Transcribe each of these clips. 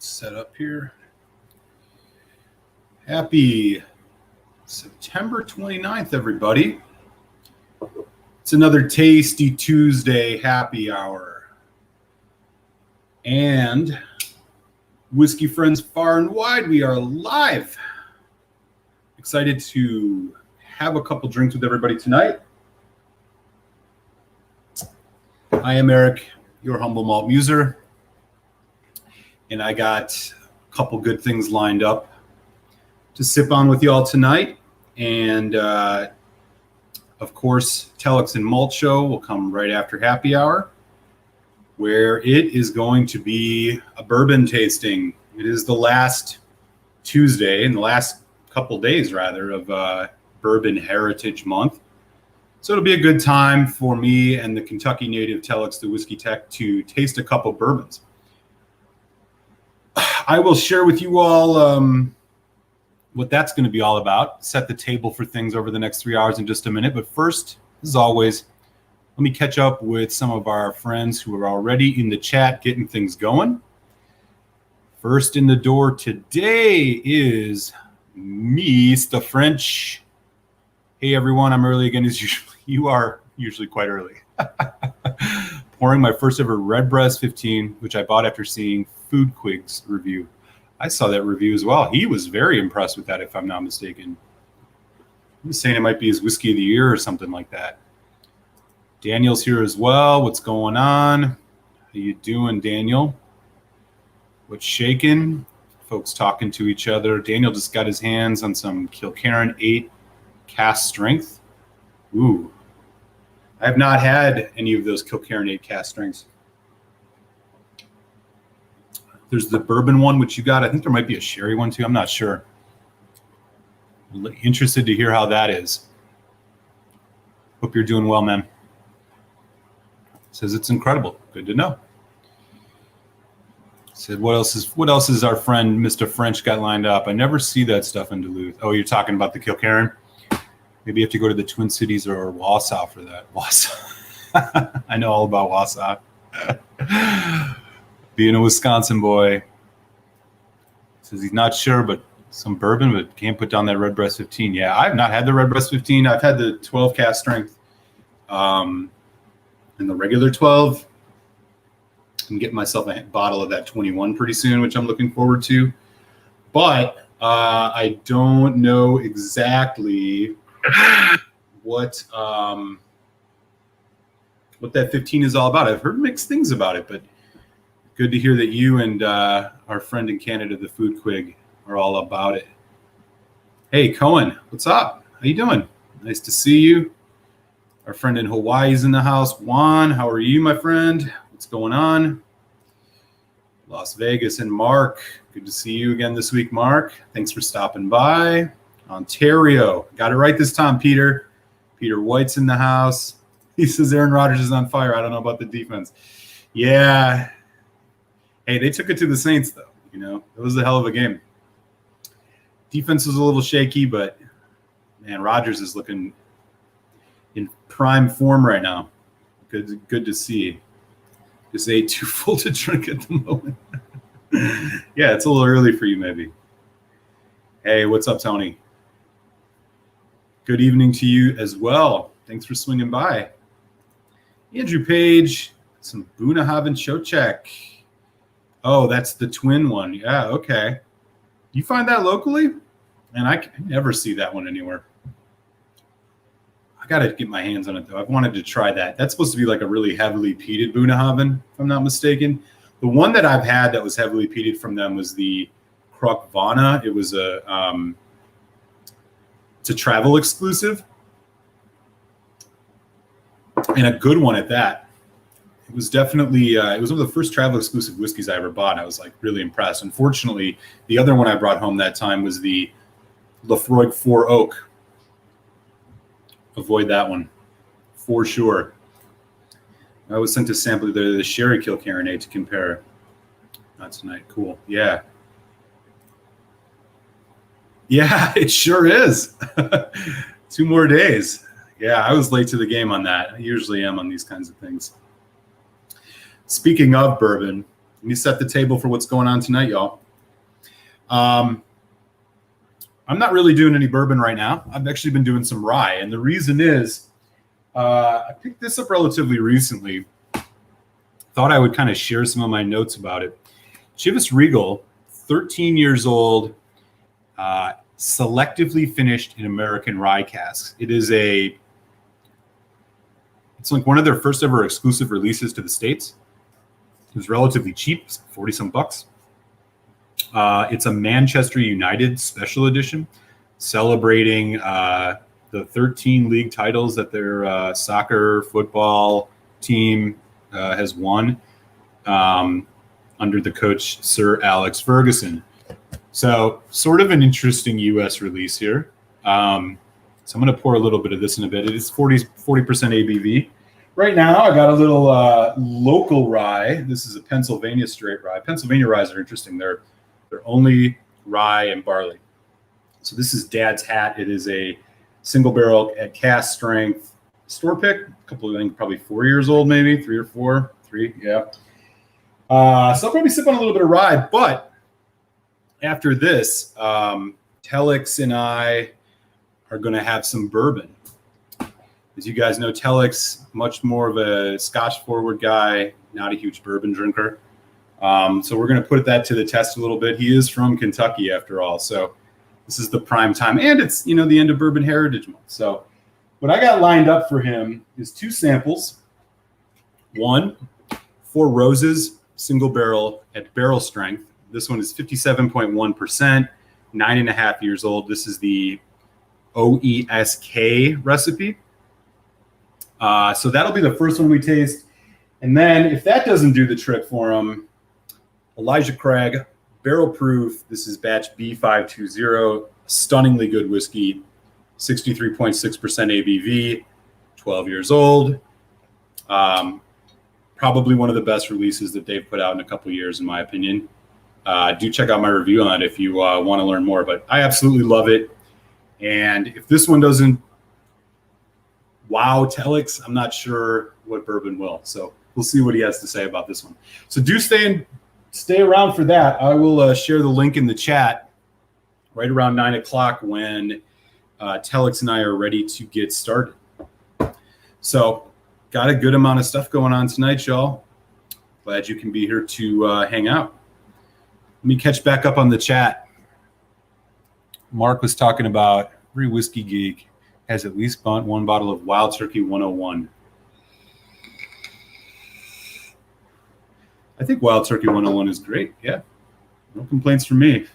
set up here. Happy September 29th, everybody. It's another tasty Tuesday happy hour. And Whiskey friends far and wide, we are live. Excited to have a couple drinks with everybody tonight. I am Eric, your humble malt muser. And I got a couple good things lined up to sip on with y'all tonight. And of course, Telex Malt Show will come right after happy hour, where it is going to be a bourbon tasting. It is the last Tuesday, and the last couple days rather, of Bourbon Heritage Month. So it'll be a good time for me and the Kentucky native Telex, the Whiskey Tech, to taste a couple bourbons. I will share with you all what that's going to be all about, set the table for things over the next 3 hours in just a minute. But first, as always, let me catch up with some of our friends who are already in the chat getting things going. First in the door today is Meester French. Hey, everyone, I'm early again as usual. You are usually quite early. Pouring my first ever Redbreast 15, which I bought after seeing Food Quig's review. I saw that review as well. He was very impressed with that, if I'm not mistaken. He was saying it might be his whiskey of the year or something like that. Daniel's here as well. What's going on? How you doing, Daniel? What's shaking? Folks talking to each other. Daniel just got his hands on some Kilkerran 8 cast strength. Ooh. I have not had any of those Kilkerran 8 cast strengths. There's the bourbon one, which you got. I think there might be a sherry one too. I'm not sure. Interested to hear how that is. Hope you're doing well, man. Says it's incredible. Good to know. Said what else is our friend Meester French got lined up? I never see that stuff in Duluth. Oh, you're talking about the Kilkerran? Maybe you have to go to the Twin Cities or Wausau for that. Wausau. I know all about Wausau. Being a Wisconsin boy. Says he's not sure, but some bourbon, but can't put down that Redbreast 15. Yeah, I've not had the Redbreast 15. I've had the 12 cast strength and the regular 12. I'm getting myself a bottle of that 21 pretty soon, which I'm looking forward to. But I don't know exactly what that 15 is all about. I've heard mixed things about it, but good to hear that you and our friend in Canada, the Food Quig, are all about it. Hey, Cohen, what's up? How you doing? Nice to see you. Our friend in Hawaii is in the house. Juan, how are you, my friend? What's going on? Las Vegas and Mark. Good to see you again this week, Mark. Thanks for stopping by. Ontario. Got it right this time, Peter. Peter White's in the house. He says Aaron Rodgers is on fire. I don't know about the defense. Yeah. Hey, they took it to the Saints, though. You know, it was a hell of a game. Defense was a little shaky, but, man, Rodgers is looking in prime form right now. Good to see. Just ate too full to drink at the moment. Yeah, it's a little early for you, maybe. Hey, what's up, Tony? Good evening to you as well. Thanks for swinging by. Andrew Page, some Bunnahabhain Showcheck. Oh, that's the twin one. Yeah, okay. You find that locally? And I never see that one anywhere. I got to get my hands on it, though. I've wanted to try that. That's supposed to be like a really heavily peated Bunnahabhain, if I'm not mistaken. The one that I've had that was heavily peated from them was the Krokvana. It was it's a travel exclusive. And a good one at that. It was definitely, it was one of the first travel exclusive whiskeys I ever bought. I was like really impressed. Unfortunately, the other one I brought home that time was the Lafroig 4 Oak. Avoid that one for sure. I was sent a sample of the Sherry Kilkerran 8 to compare. Not tonight. Cool. Yeah. Yeah, it sure is. 2 more days. Yeah, I was late to the game on that. I usually am on these kinds of things. Speaking of bourbon, Let me set the table for what's going on tonight, y'all. I'm not really doing any bourbon right now. I've actually been doing some rye, and the reason is I picked this up relatively recently. Thought I would kind of share some of my notes about it. Chivas Regal, 13 years old, selectively finished in American Rye casks. It's like one of their first ever exclusive releases to the States. It was relatively cheap, 40 some bucks. It's a Manchester United special edition celebrating the 13 league titles that their soccer football team has won under the coach Sir Alex Ferguson. So sort of an interesting U.S. release here. So I'm going to pour a little bit of this in a bit. It is 40% ABV. Right now, I got a little local rye. This is a Pennsylvania straight rye. Pennsylvania ryes are interesting. They're only rye and barley. So this is Dad's Hat. It is a single barrel at cask strength store pick. A couple, I think probably 4 years old, maybe 3 or 4. 3, yeah. So I'll probably sip on a little bit of rye, but after this, Telex and I are going to have some bourbon. As you guys know, Telex, much more of a Scotch-forward guy, not a huge bourbon drinker. So we're going to put that to the test a little bit. He is from Kentucky, after all. So this is the prime time. And it's, the end of Bourbon Heritage Month. So what I got lined up for him is 2 samples. One, Four Roses, single barrel at barrel strength. This one is 57.1%, 9.5 years old. This is the OESK recipe. So that'll be the first one we taste. And then if that doesn't do the trick for him, Elijah Craig, barrel proof. This is batch B520, stunningly good whiskey, 63.6% ABV, 12 years old. Probably one of the best releases that they've put out in a couple of years, in my opinion. Do check out my review on it if you want to learn more. But I absolutely love it. And if this one doesn't wow Telex, I'm not sure what bourbon will. So we'll see what he has to say about this one. So do stay around for that. I will share the link in the chat right around 9 o'clock when Telex and I are ready to get started. So got a good amount of stuff going on tonight, y'all. Glad you can be here to hang out. Let me catch back up on the chat. Mark was talking about every whiskey geek has at least bought one bottle of Wild Turkey 101. I think Wild Turkey 101 is great. Yeah. No complaints from me.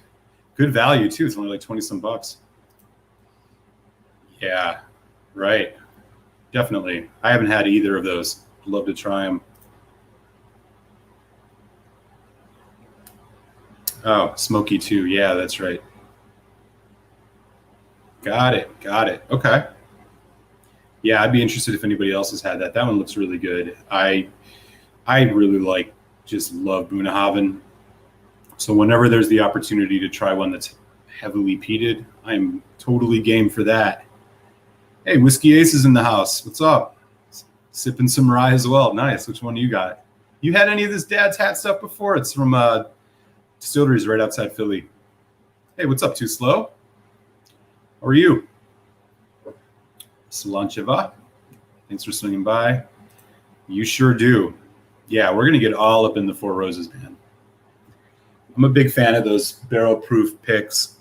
Good value, too. It's only like 20 some bucks. Yeah, right. Definitely. I haven't had either of those. I'd love to try them. Oh, smoky too. Yeah, that's right. Got it. Okay. Yeah, I'd be interested if anybody else has had that. That one looks really good. I really just love Bunnahabhain. So whenever there's the opportunity to try one that's heavily peated, I'm totally game for that. Hey, Whiskey Ace is in the house. What's up? Sipping some rye as well. Nice. Which one do you got? You had any of this Dad's Hat stuff before? It's from distilleries right outside Philly. Hey, what's up, Too Slow? How are you? Salancheva. Thanks for swinging by. You sure do. Yeah, we're going to get all up in the Four Roses, man. I'm a big fan of those barrel-proof picks.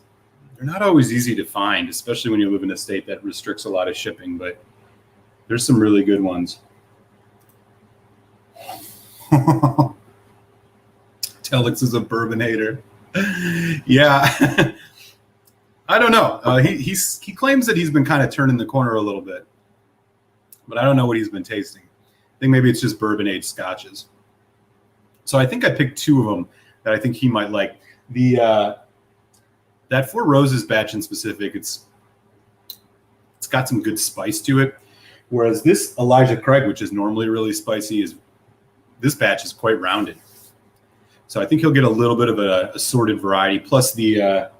They're not always easy to find, especially when you live in a state that restricts a lot of shipping, but there's some really good ones. Telex is a bourbon hater. Yeah. I don't know. He claims that he's been kind of turning the corner a little bit, but I don't know what he's been tasting. I think maybe it's just bourbon-aged scotches. So I think I picked 2 of them that I think he might like. That Four Roses batch in specific, it's got some good spice to it. Whereas this Elijah Craig, which is normally really spicy, this batch is quite rounded. So I think he'll get a little bit of a assorted variety. Plus the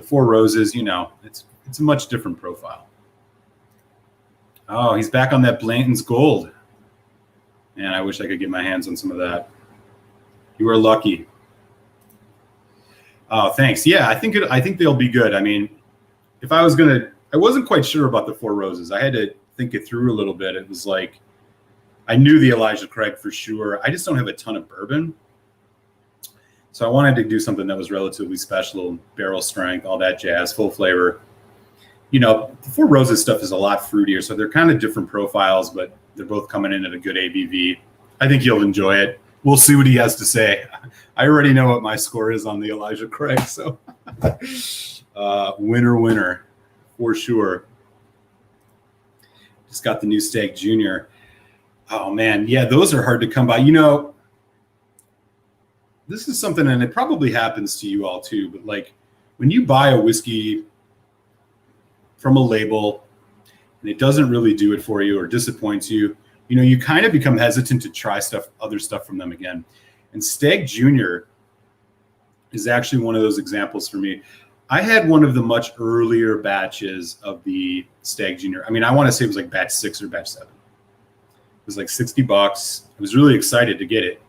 Four Roses, it's a much different profile. Oh, he's back on that Blanton's Gold. Man, I wish I could get my hands on some of that. You are lucky. Oh, thanks. Yeah, I think they'll be good. I mean, if I wasn't quite sure about the Four Roses. I had to think it through a little bit. It was like, I knew the Elijah Craig for sure. I just don't have a ton of bourbon. So I wanted to do something that was relatively special, barrel strength, all that jazz, full flavor. You know, the Four Roses stuff is a lot fruitier, so they're kind of different profiles, but they're both coming in at a good ABV. I think you'll enjoy it. We'll see what he has to say. I already know what my score is on the Elijah Craig, so winner for sure. Just got the new Stag Junior. Oh man, yeah, those are hard to come by. You know, this is something, and it probably happens to you all too, but like when you buy a whiskey from a label and it doesn't really do it for you or disappoints you, you know, you kind of become hesitant to try other stuff from them again. And Stag Junior is actually one of those examples for me. I had one of the much earlier batches of the Stag Junior. I mean, I want to say it was like batch 6 or batch 7. It was like $60. I was really excited to get it.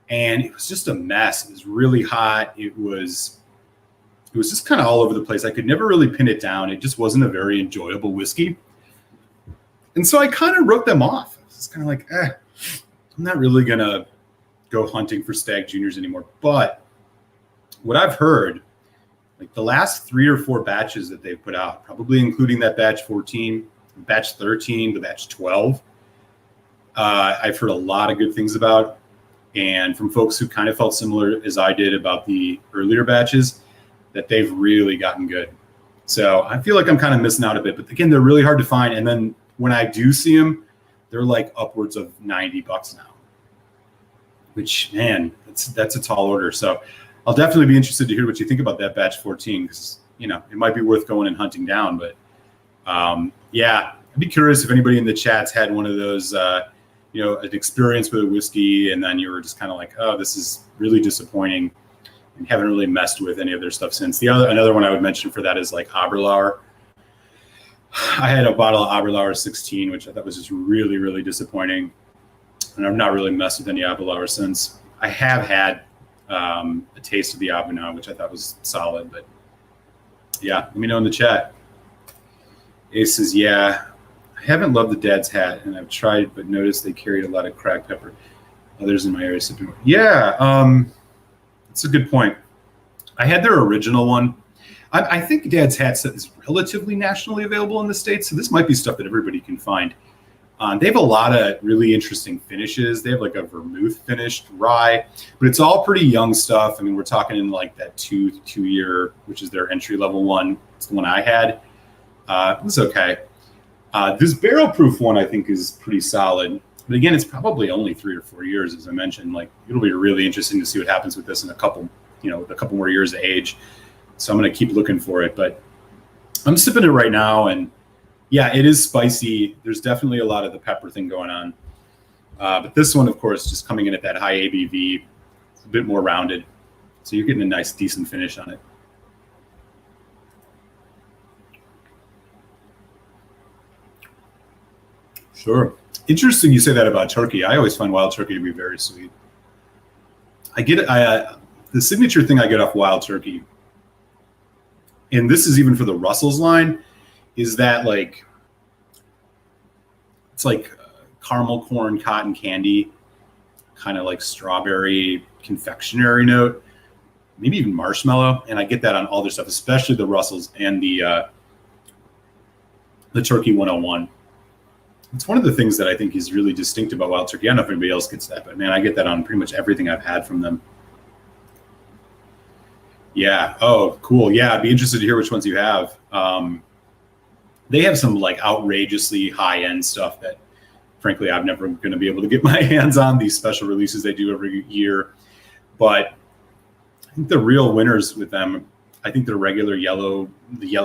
And it was just a mess. It was really hot. It was just kind of all over the place. I could never really pin it down. It just wasn't a very enjoyable whiskey. And so I kind of wrote them off. It's kind of like, I'm not really going to go hunting for Stag Juniors anymore. But what I've heard, like the last 3 or 4 batches that they've put out, probably including that batch 14, batch 13, the batch 12, I've heard a lot of good things about. And from folks who kind of felt similar as I did about the earlier batches, that they've really gotten good. So I feel like I'm kind of missing out a bit. But again, they're really hard to find. And then when I do see them, they're like upwards of $90 now, which, man, that's a tall order. So I'll definitely be interested to hear what you think about that batch 14, because, you know, it might be worth going and hunting down. But yeah, I'd be curious if anybody in the chats had one of those, you know, an experience with a whiskey, and then you were just kind of like, oh, this is really disappointing, and haven't really messed with any of their stuff since. Another one I would mention for that is like Aberlour. I had a bottle of Aberlour 16, which I thought was just really, really disappointing. And I've not really messed with any Aberlour since. I have had a taste of the Aberlour, which I thought was solid. But yeah, let me know in the chat. Ace says, yeah, I haven't loved the Dad's Hat, and I've tried, but noticed they carried a lot of cracked pepper. Others in my area sipping. Yeah, that's a good point. I had their original one. I think Dad's Hat is relatively nationally available in the States, so this might be stuff that everybody can find. They have a lot of really interesting finishes. They have like a vermouth finished rye, but it's all pretty young stuff. I mean, we're talking in like that two year, which is their entry level one. It's the one I had. It was okay. This barrel proof one I think is pretty solid. But again, it's probably only 3 or 4 years, as I mentioned. Like, it'll be really interesting to see what happens with this in a couple more years of age. So I'm going to keep looking for it, but I'm sipping it right now, and yeah, it is spicy. There's definitely a lot of the pepper thing going on. But this one, of course, just coming in at that high ABV, it's a bit more rounded. So you're getting a nice, decent finish on it. Sure. Interesting you say that about turkey. I always find wild turkey to be very sweet. The signature thing I get off wild turkey, and this is even for the Russell's line, is that like, it's like caramel corn cotton candy, kind of like strawberry confectionery note, maybe even marshmallow. And I get that on all their stuff, especially the Russell's and the Turkey 101. It's one of the things that I think is really distinct about wild turkey. I don't know if anybody else gets that, but man, I get that on pretty much everything I've had from them. Yeah. Oh, cool. Yeah. I'd be interested to hear which ones you have. They have some like outrageously high-end stuff that, frankly, I'm never going to be able to get my hands on, these special releases they do every year. But I think the real winners with them, I think the yellow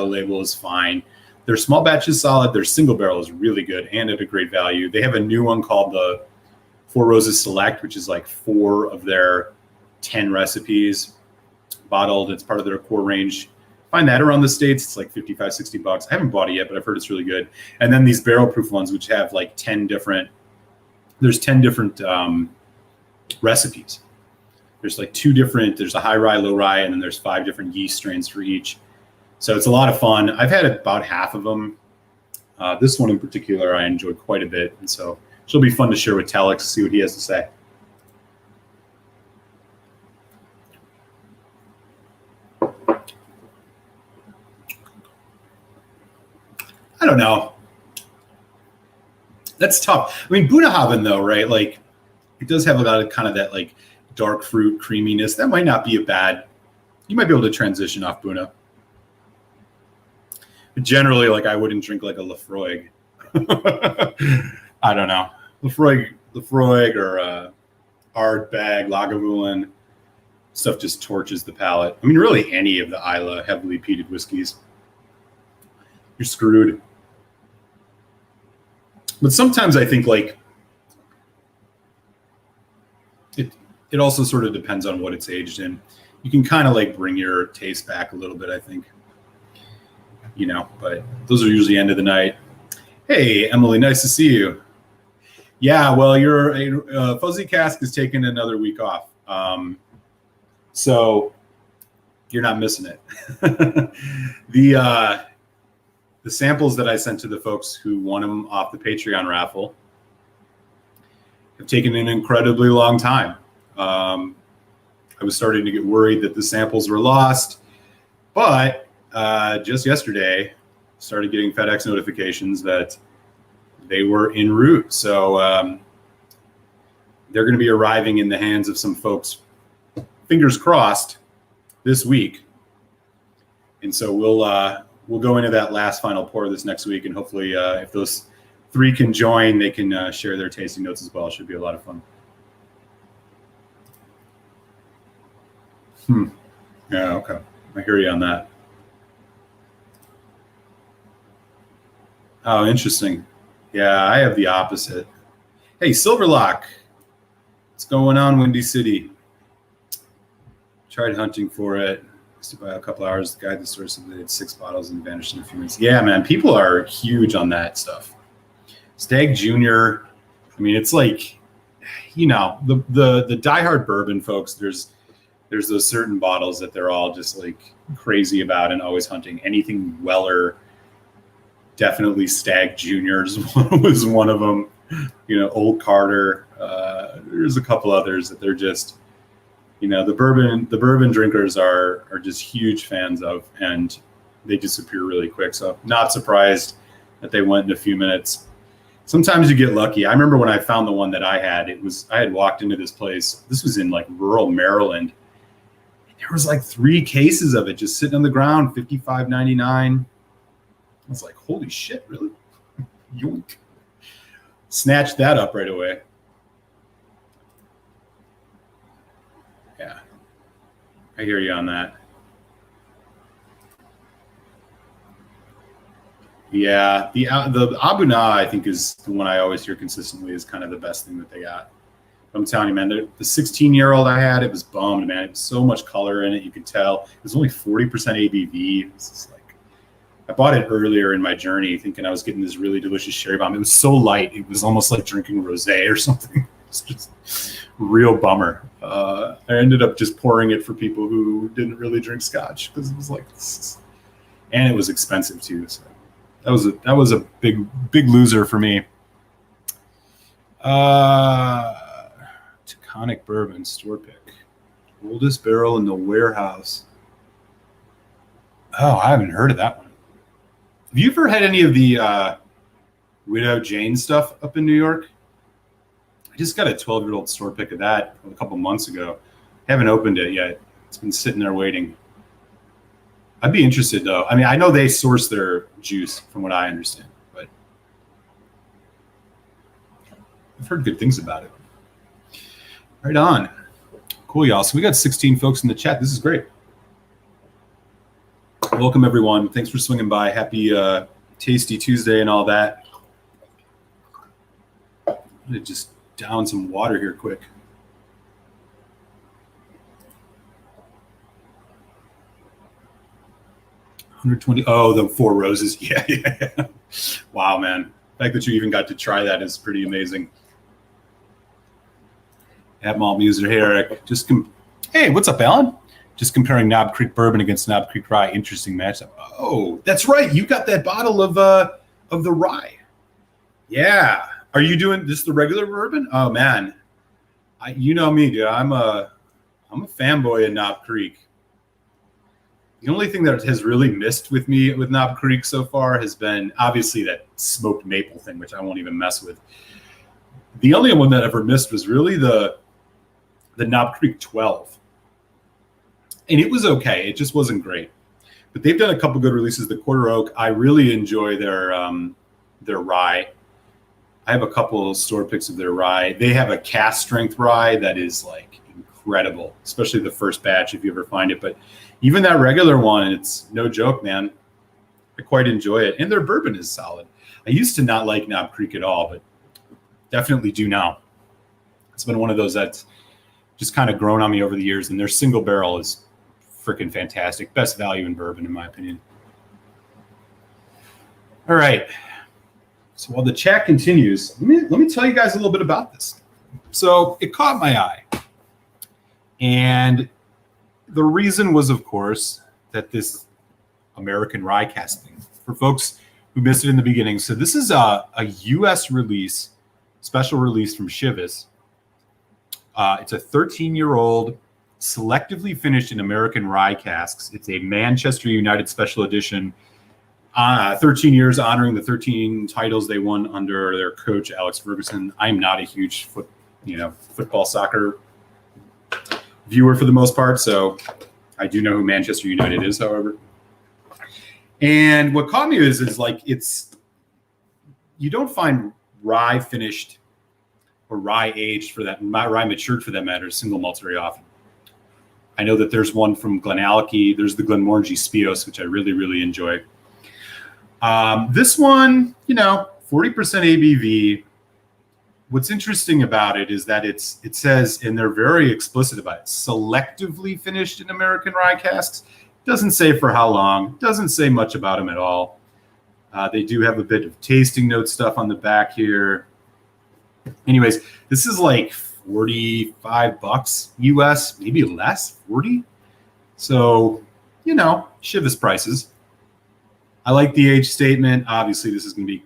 label is fine. Their small batch is solid. Their single barrel is really good and at a great value. They have a new one called the Four Roses Select, which is like 4 of their 10 recipes bottled. It's part of their core range. Find that around the States. It's like $55-$60. I haven't bought it yet, but I've heard it's really good. And then these barrel proof ones, which have like 10 different recipes. There's like there's a high rye, low rye, and then there's 5 different yeast strains for each. So it's a lot of fun. I've had about half of them. This one in particular, I enjoyed quite a bit. And so it'll be fun to share with Telex, see what he has to say. I don't know. That's tough. I mean, Bunnahabhain though, right? Like it does have a lot of kind of that like dark fruit creaminess. That might not be a bad, you might be able to transition off Bunna. But generally, like I wouldn't drink like a Lafroig. I don't know. Lafroig or Ardbeg, Lagavulin, stuff just torches the palate. I mean, really any of the Islay heavily peated whiskeys. You're screwed. But sometimes I think like it also sort of depends on what it's aged in. You can kind of like bring your taste back a little bit, I think. You know, but those are usually end of the night. Hey, Emily, nice to see you. Yeah, well, your Fuzzy Cask is taking another week off. So you're not missing it. The samples that I sent to the folks who won them off the Patreon raffle have taken an incredibly long time. I was starting to get worried that the samples were lost, but just yesterday started getting FedEx notifications that they were en route. So they're going to be arriving in the hands of some folks, fingers crossed, this week. And so we'll go into that last final pour this next week, and hopefully if those 3 can join, they can share their tasting notes as well. It should be a lot of fun. Yeah, okay. I hear you on that. Oh, interesting. Yeah, I have the opposite. Hey, Silverlock. What's going on, Windy City? Tried hunting for it. Used to buy a couple hours. The guy at the store said they had 6 bottles and vanished in a few minutes. Yeah, man, people are huge on that stuff. Stag Junior. I mean, it's like, you know, the diehard bourbon folks. There's those certain bottles that they're all just like crazy about and always hunting. Anything Weller, definitely Stag Juniors was one of them. You know, Old Carter. There's a couple others that they're just, you know, the bourbon drinkers are just huge fans of, and they disappear really quick. So not surprised that they went in a few minutes. Sometimes you get lucky. I remember when I found the one that I had, I had walked into this place. This was in like rural Maryland. There was like 3 cases of it just sitting on the ground, $55.99. I was like, holy shit, really? Yoink. Snatched that up right away. Yeah, I hear you on that. Yeah, the Abuna, I think, is the one I always hear consistently is kind of the best thing that they got. I'm telling you, man, the 16-year-old I had, it was bummed, man. It was so much color in it, you could tell. It was only 40% ABV. It was just like, I bought it earlier in my journey thinking I was getting this really delicious sherry bomb. It was so light, it was almost like drinking rosé or something. It's just real bummer. I ended up just pouring it for people who didn't really drink scotch because it was like, and it was expensive too. So that was a big loser for me. Taconic bourbon store pick, oldest barrel in the warehouse. Oh, I haven't heard of that one. Have you ever had any of the Widow Jane stuff up in New York? I just got a 12-year-old store pick of that a couple months ago. Haven't opened it yet. It's been sitting there waiting. I'd be interested though. I mean, I know they source their juice from what I understand, but I've heard good things about it. Right on. Cool, y'all. So we got 16 folks in the chat. This is great. Welcome, everyone. Thanks for swinging by. Happy Tasty Tuesday and all that. I'm going to just down some water here quick. $120. Oh, the Four Roses. Yeah. Wow, man. The fact that you even got to try that is pretty amazing. At Malt Muser here, Eric. Just Hey, what's up, Alan? Just comparing Knob Creek bourbon against Knob Creek rye. Interesting matchup. Oh, that's right. You got that bottle of the rye. Yeah. Are you doing this the regular bourbon? Oh man, you know me, dude. I'm a fanboy of Knob Creek. The only thing that has really missed with me with Knob Creek so far has been obviously that smoked maple thing, which I won't even mess with. The only one that ever missed was really the Knob Creek 12. And it was okay. It just wasn't great. But they've done a couple good releases. The Quarter Oak, I really enjoy their rye. I have a couple of store picks of their rye. They have a cast strength rye that is like incredible, especially the first batch if you ever find it. But even that regular one, it's no joke, man. I quite enjoy it. And their bourbon is solid. I used to not like Knob Creek at all, but definitely do now. It's been one of those that's just kind of grown on me over the years. And their single barrel is freaking fantastic. Best value in bourbon, in my opinion. All right. So while the chat continues, let me tell you guys a little bit about this. So it caught my eye. And the reason was, of course, that this American Rye casting, for folks who missed it in the beginning. So this is a U.S. release, special release from Chivas. It's a 13-year-old, selectively finished in American Rye casks. It's a Manchester United special edition. 13 years honoring the 13 titles they won under their coach, Alex Ferguson. I'm not a huge football, soccer viewer for the most part, so I do know who Manchester United is, however. And what caught me is like you don't find rye finished or rye aged for that, rye matured for that matter, single malts very often. I know that there's one from Glenallachie. There's the Glenmorangie Speos, which I really, really enjoy. This one, 40% ABV. What's interesting about it is that it says, and they're very explicit about it, selectively finished in American Rye casks. Doesn't say for how long. Doesn't say much about them at all. They do have a bit of tasting note stuff on the back here. Anyways, this is like $45 US, maybe less, 40. So, Chivas prices. I like the age statement. Obviously, this is going to be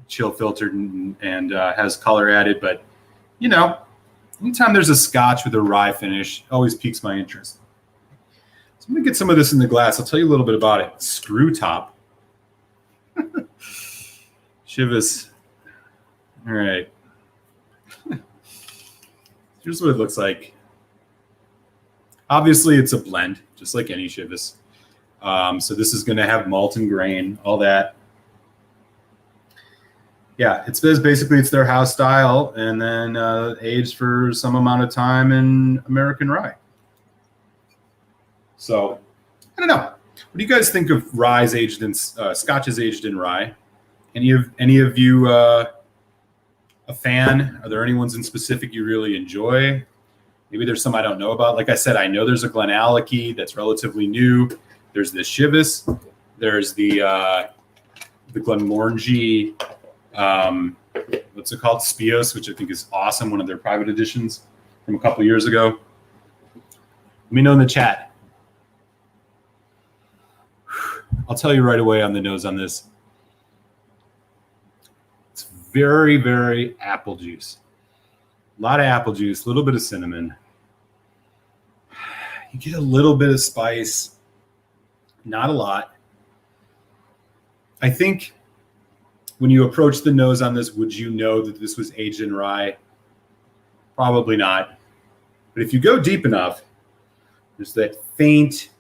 chill filtered and has color added. But, anytime there's a Scotch with a rye finish, always piques my interest. So I'm going to get some of this in the glass. I'll tell you a little bit about it. Screw top. Chivas. All right. Here's what it looks like. Obviously, it's a blend, just like any Chivas. So this is going to have malt and grain, all that. Yeah, it says basically it's their house style and then aged for some amount of time in American Rye. So, I don't know. What do you guys think of ryes aged in Scotches aged in rye? Any of you a fan? Are there any ones in specific you really enjoy? Maybe there's some I don't know about. Like I said, I know there's a Glenallachie that's relatively new. There's the Chivas. There's the Glenmorangie, what's it called? Speos, which I think is awesome. One of their private editions from a couple years ago. Let me know in the chat. I'll tell you right away on the nose on this. It's very, very apple juice. A lot of apple juice, a little bit of cinnamon. You get a little bit of spice. Not a lot. I think when you approach the nose on this, would you know that this was aged in rye? Probably not. But if you go deep enough, there's that faint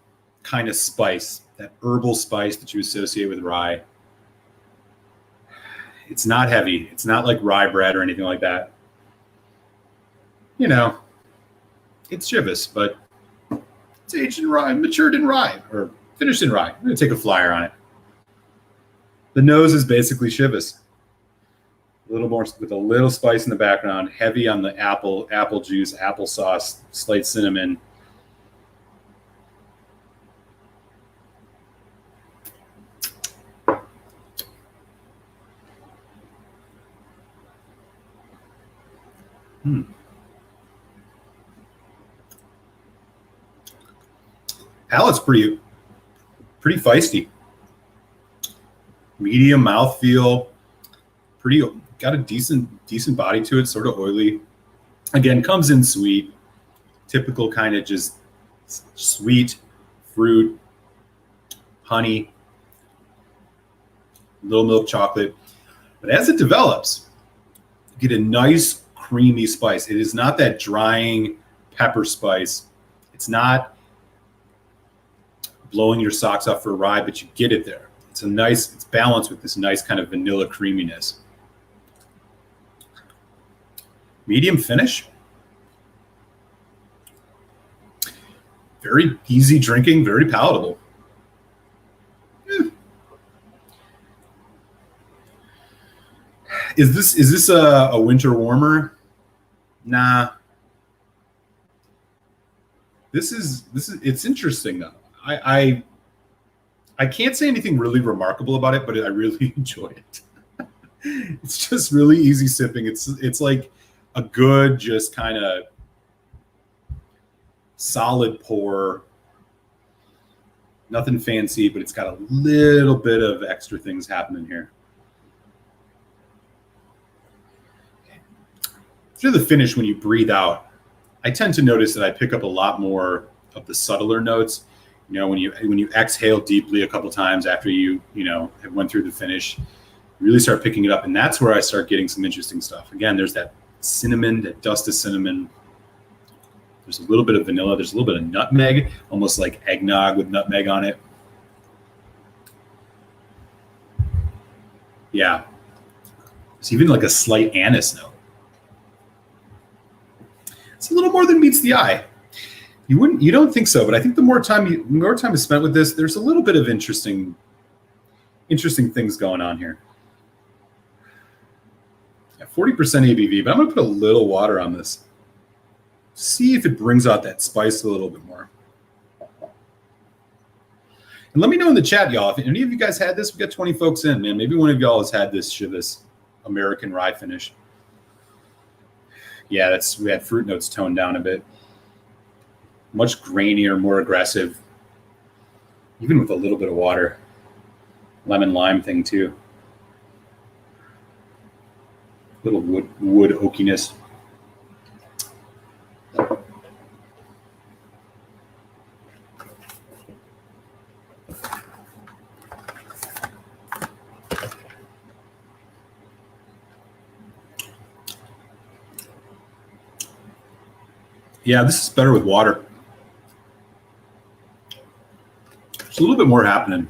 kind of spice, that herbal spice that you associate with rye. It's not heavy. It's not like rye bread or anything like that. It's Chivas, but it's aged in rye, matured in rye, or finished in rye. I'm going to take a flyer on it. The nose is basically Chivas. A little more with a little spice in the background, heavy on the apple juice, applesauce, slight cinnamon. Palate's pretty feisty. Medium mouthfeel, got a decent body to it, sort of oily. Again, comes in sweet, typical kind of just sweet fruit, honey, little milk chocolate. But as it develops, you get a nice creamy spice. It is not that drying pepper spice. It's not blowing your socks off for a rye, but you get it there. It's balanced with this nice kind of vanilla creaminess. Medium finish. Very easy drinking, very palatable. Is this a winter warmer? Nah. This is it's interesting though. I can't say anything really remarkable about it, but I really enjoy it. It's just really easy sipping. It's like a good, just kind of solid pour. Nothing fancy, but it's got a little bit of extra things happening here. Through the finish, when you breathe out, I tend to notice that I pick up a lot more of the subtler notes. You know, when you exhale deeply a couple times after you have went through the finish, you really start picking it up, and that's where I start getting some interesting stuff. Again, there's that cinnamon, that dust of cinnamon. There's a little bit of vanilla. There's a little bit of nutmeg, almost like eggnog with nutmeg on it. Yeah, it's even like a slight anise note. It's a little more than meets the eye. You don't think so, but I think the more time is spent with this, there's a little bit of interesting things going on here. Yeah, 40% ABV, but I'm gonna put a little water on this. See if it brings out that spice a little bit more. And let me know in the chat, y'all, if any of you guys had this. We got 20 folks in, man. Maybe one of y'all has had this Chivas American Rye finish. Yeah, we had fruit notes toned down a bit. Much grainier, more aggressive, even with a little bit of water. Lemon lime thing too. Little wood oakiness. Yeah, this is better with water. There's a little bit more happening.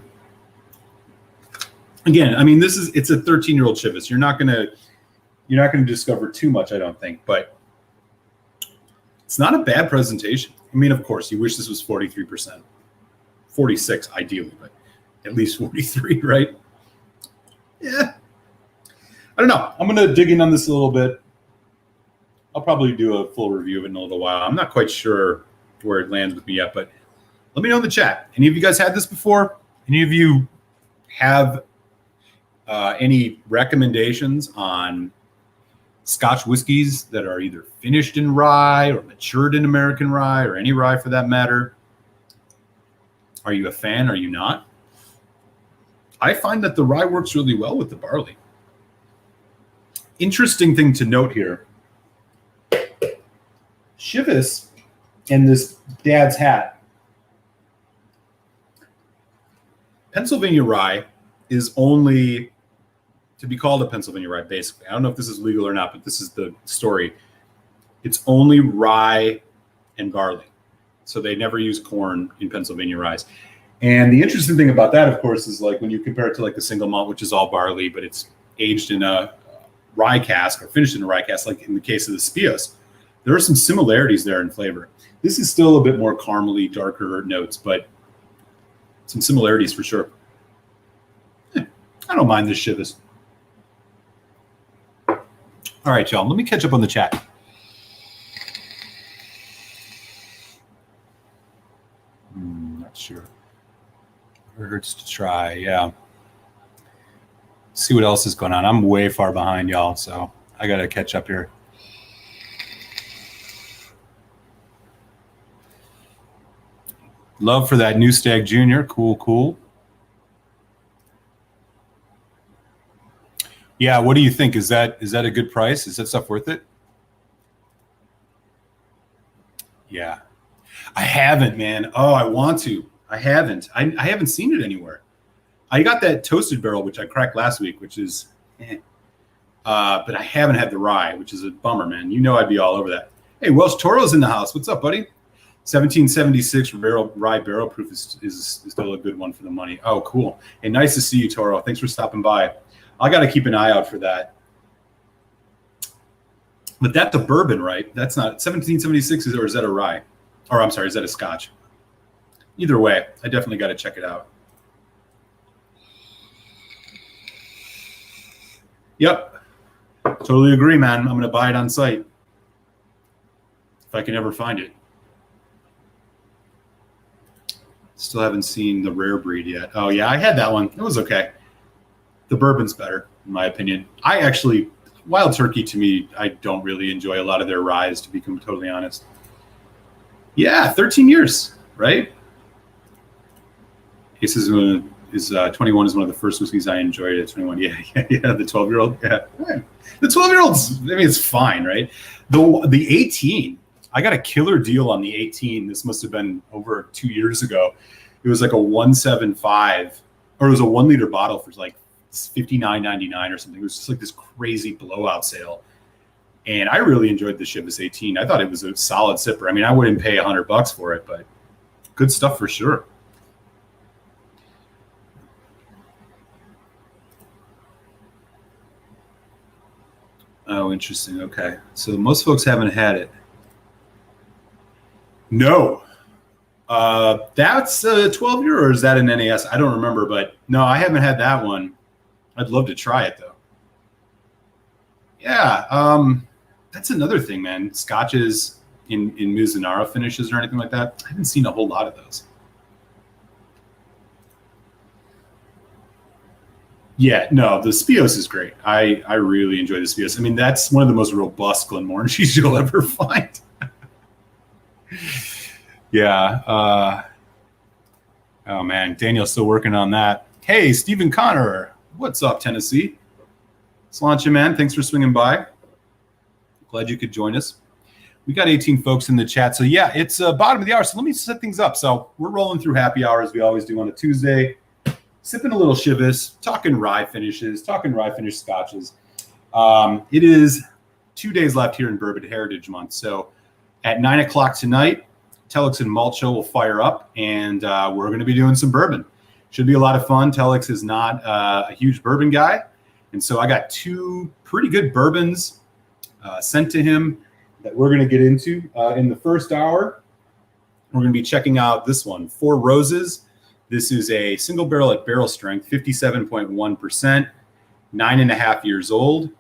Again, I mean, it's a 13-year-old Chivas. You're not gonna discover too much, I don't think, but it's not a bad presentation. I mean, of course, you wish this was 43%, 46 ideally, but at least 43, right? Yeah. I don't know. I'm gonna dig in on this a little bit. I'll probably do a full review of it in a little while. I'm not quite sure where it lands with me yet, but let me know in the chat. Any of you guys had this before? Any of you have any recommendations on Scotch whiskeys that are either finished in rye or matured in American rye, or any rye for that matter? Are you a fan? Are you not? I find that the rye works really well with the barley. Interesting thing to note here. Chivas and this dad's hat. Pennsylvania rye is only to be called a Pennsylvania rye, basically. I don't know if this is legal or not, but this is the story. It's only rye and barley. So they never use corn in Pennsylvania ryes. And the interesting thing about that, of course, is like when you compare it to like the single malt, which is all barley, but it's aged in a rye cask or finished in a rye cask, like in the case of the Spios. There are some similarities there in flavor. This is still a bit more caramely, darker notes, but some similarities for sure. I don't mind this Chivas. All right, y'all, let me catch up on the chat. Not sure. It hurts to try, yeah. See what else is going on. I'm way far behind, y'all, so I got to catch up here. Love for that new Stag Junior. Cool. Yeah, what do you think? Is that a good price? Is that stuff worth it? Yeah. I haven't, man. Oh, I want to. I haven't. I haven't seen it anywhere. I got that toasted barrel, which I cracked last week, which is but I haven't had the rye, which is a bummer, man. You know I'd be all over that. Hey, Welsh Toro's in the house. What's up, buddy? 1776 rye barrel proof is still a good one for the money. Oh, cool. Hey, nice to see you, Toro. Thanks for stopping by. I got to keep an eye out for that. But that's a bourbon, right? That's not 1776, or is that a rye? Or I'm sorry, is that a scotch? Either way, I definitely got to check it out. Yep. Totally agree, man. I'm going to buy it on site if I can ever find it. Still haven't seen the rare breed yet. Oh, yeah, I had that one. It was okay. The bourbon's better, in my opinion. Wild Turkey, to me, I don't really enjoy a lot of their ryes, to be totally honest. Yeah, 13 years, right? This is 21 is one of the first whiskeys I enjoyed at 21. Yeah, the 12-year-old. Yeah. The 12-year-old's, I mean, it's fine, right? The 18, I got a killer deal on the 18. This must have been over 2 years ago. It was like a 175, or it was a 1 liter bottle for like $59.99 or something. It was just like this crazy blowout sale. And I really enjoyed the Chivas 18. I thought it was a solid sipper. I mean, I wouldn't pay $100 for it, but good stuff for sure. Oh, interesting. Okay. So most folks haven't had it. No. That's a 12-year, or is that an NAS? I don't remember, but no, I haven't had that one. I'd love to try it, though. Yeah. That's another thing, man. Scotches in Mizunara finishes or anything like that. I haven't seen a whole lot of those. Yeah, no, the Spios is great. I really enjoy the Spios. I mean, that's one of the most robust Glenmorangies you'll ever find. Yeah. Oh, man. Daniel's still working on that. Hey, Stephen Connor. What's up, Tennessee? Slancha, man. Thanks for swinging by. Glad you could join us. We got 18 folks in the chat. So, yeah, it's bottom of the hour. So let me set things up. So we're rolling through happy hour as we always do on a Tuesday. Sipping a little Chivas, talking rye finishes, talking rye finished scotches. It is 2 days left here in Bourbon Heritage Month. So at 9 o'clock tonight, Telex and Malt Show will fire up, and we're going to be doing some bourbon. Should be a lot of fun. Telex is not a huge bourbon guy, and so I got two pretty good bourbons sent to him that we're going to get into. In the first hour, we're going to be checking out this one, Four Roses. This is a single barrel at barrel strength, 57.1%, 9.5 years old.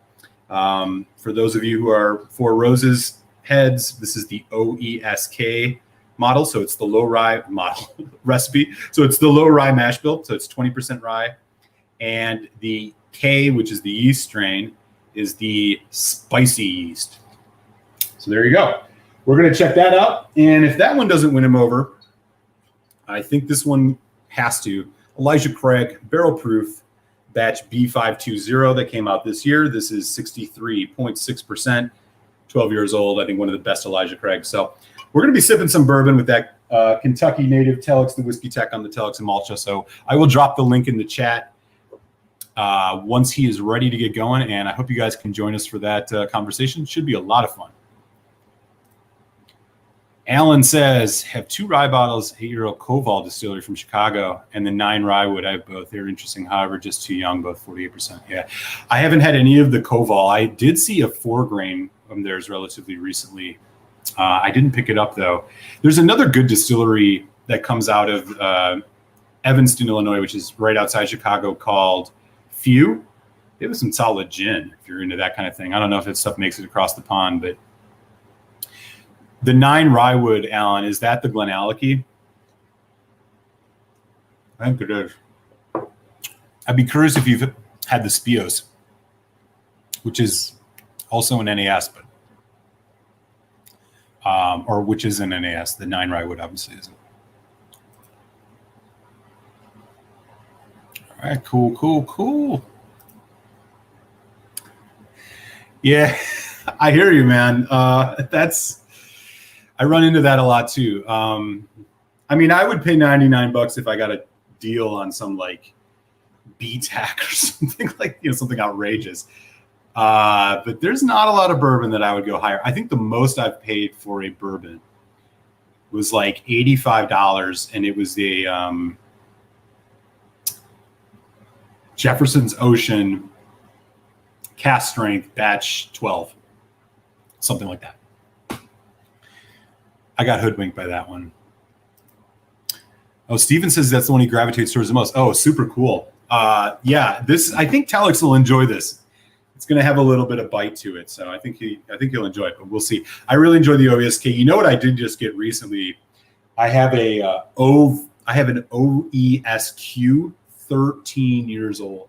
For those of you who are Four Roses heads, this is the OESK model. So it's the low rye model recipe. So it's the low rye mash bill. So it's 20% rye. And the K, which is the yeast strain, is the spicy yeast. So there you go. We're going to check that out. And if that one doesn't win him over, I think this one has to. Elijah Craig, barrel proof, batch B520 that came out this year. This is 63.6%, 12 years old. I think one of the best Elijah Craig. So we're going to be sipping some bourbon with that Kentucky native Telex, the Whiskey Tech on the Telex and Malt Show. So I will drop the link in the chat once he is ready to get going. And I hope you guys can join us for that conversation. It should be a lot of fun. Alan says, have two rye bottles, 8-year-old Koval distillery from Chicago, and the 9 Ryewood. I have both. They're interesting. However, just too young, both 48%. Yeah. I haven't had any of the Koval. I did see a 4-grain from theirs relatively recently. I didn't pick it up, though. There's another good distillery that comes out of Evanston, Illinois, which is right outside Chicago, called Few. They have some solid gin, if you're into that kind of thing. I don't know if that stuff makes it across the pond, but the 9 Ryewood, Alan, is that the Glenallachie? I think it is. I'd be curious if you've had the Spios, which is also an NAS, but or which is an NAS. The 9 Ryewood obviously isn't. All right, cool. Yeah, I hear you, man. I run into that a lot too. I mean, I would pay $99 if I got a deal on some like B-Tac or something like, something outrageous. But there's not a lot of bourbon that I would go higher. I think the most I've paid for a bourbon was like $85, and it was the Jefferson's Ocean cast strength batch 12, something like that. I got hoodwinked by that one. Oh, Steven says that's the one he gravitates towards the most. Oh, super cool. Yeah, I think Telex will enjoy this. It's going to have a little bit of bite to it, so I think he'll enjoy it. But we'll see. I really enjoy the OESK. You know what I did just get recently? I have an OESQ 13 years old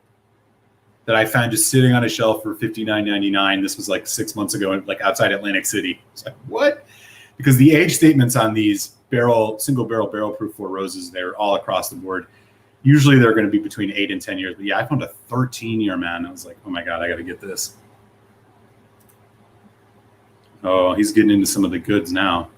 that I found just sitting on a shelf for $59.99. This was like 6 months ago, like outside Atlantic City. It's like, what? Because the age statements on these single barrel proof Four Roses, they're all across the board. Usually they're going to be between 8 and 10 years. But yeah, I found a 13-year, man. I was like, oh my God, I got to get this. Oh, he's getting into some of the goods now.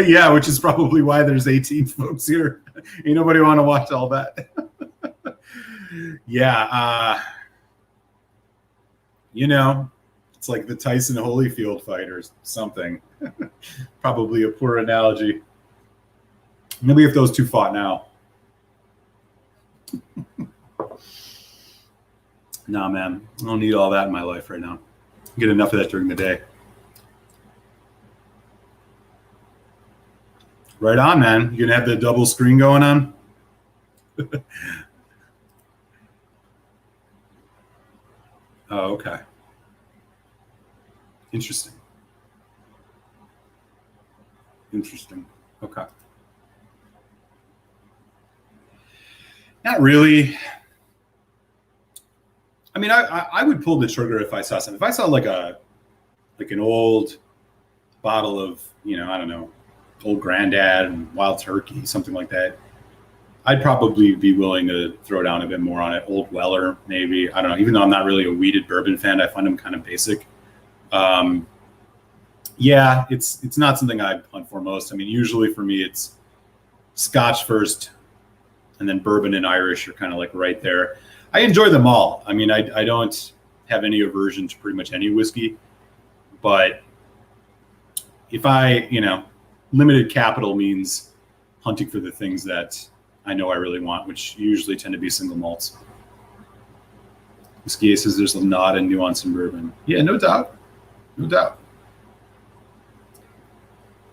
Yeah, which is probably why there's 18 folks here. Ain't nobody want to watch all that. Yeah. It's like the Tyson Holyfield fight or something. Probably a poor analogy. Maybe if those two fought now. Nah, man. I don't need all that in my life right now. I get enough of that during the day. Right on, man. You gonna have the double screen going on? Oh, okay. Interesting. Okay. Not really. I mean, I would pull the trigger if I saw something. If I saw like an old bottle of, I don't know, Old Grandad and Wild Turkey, something like that, I'd probably be willing to throw down a bit more on it. Old Weller, maybe. I don't know. Even though I'm not really a weeded bourbon fan, I find them kind of basic. Yeah, it's not something I hunt for most. I mean, usually for me, it's Scotch first, and then bourbon and Irish are kind of like right there. I enjoy them all. I mean, I don't have any aversion to pretty much any whiskey, but if limited capital means hunting for the things that I know I really want, which usually tend to be single malts. Whiskey says there's a nod and nuance in bourbon. Yeah, no doubt.